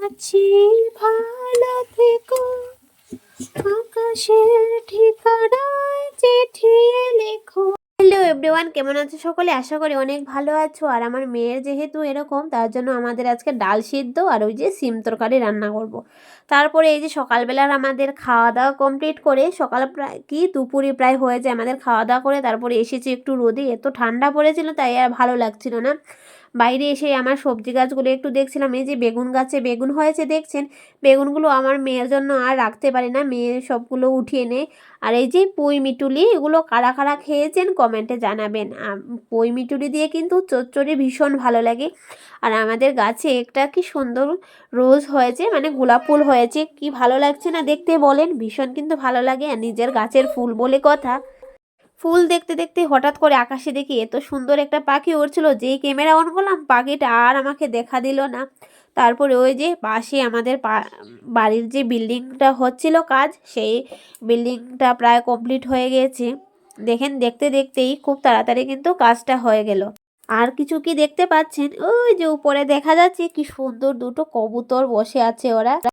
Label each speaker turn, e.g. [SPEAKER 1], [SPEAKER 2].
[SPEAKER 1] আছি ভালো থেকো, আকাশের ঠিকানায় চিঠি লেখো। হ্যালো এভরিওয়ান, কেমন আছো সকলে? আশা করি অনেক ভালো আছো। আর আমার মেয়ের যেহেতু এরকম, তার জন্য আমাদের আজকে ডাল সিদ্ধ আর ওই যে সিম তরকারি রান্না করব। তারপরে এই যে সকালবেলার আমাদের খাওয়া দাওয়া কমপ্লিট করে, সকাল প্রায় কি দুপুরে প্রায় হয়ে যায় আমাদের খাওয়া দাওয়া করে, তারপরে এসেছি একটু রোদে। এত ঠান্ডা পড়েছিল তাই আর ভালো লাগছিল না। বাইরে এসে আমার সবজি গাছগুলো একটু দেখছিলাম। এই যে বেগুন গাছে বেগুন হয়েছে দেখছেন, বেগুনগুলো আমার মেয়ের জন্য আর রাখতে পারি না, মেয়ে সবগুলো উঠিয়ে নেয়। আর এই যে পুঁই মিটুলি, এগুলো কারা কারা খেয়েছেন কমেন্টে জানাবেন। পুঁই মিটুলি দিয়ে কিন্তু চচ্চড়ি ভীষণ ভালো লাগে। আর আমাদের গাছে একটা কি সুন্দর রোজ হয়েছে, মানে গোলাপ ফুল হয়েছে, কি ভালো লাগছে না দেখতে বলেন? ভীষণ কিন্তু ভালো লাগে। আর নিজের গাছের ফুল বলে কথা, ফুল দেখতে দেখতে হঠাৎ করে আকাশে দেখি এত সুন্দর একটা পাখি উড়ছিল, যেই ক্যামেরা অন করলাম পাখিটা আর আমাকে দেখা দিল না। তারপরে ওই যে পাশে আমাদের বাড়ির যে বিল্ডিংটা হচ্ছিল কাজ, সেই বিল্ডিংটা প্রায় কমপ্লিট হয়ে গেছে। দেখেন দেখতে দেখতেই খুব তাড়াতাড়ি কিন্তু কাজটা হয়ে গেল। আর কিছু কি দেখতে পাচ্ছেন? ওই যে উপরে দেখা যাচ্ছে কি সুন্দর দুটো কবুতর বসে আছে ওরা।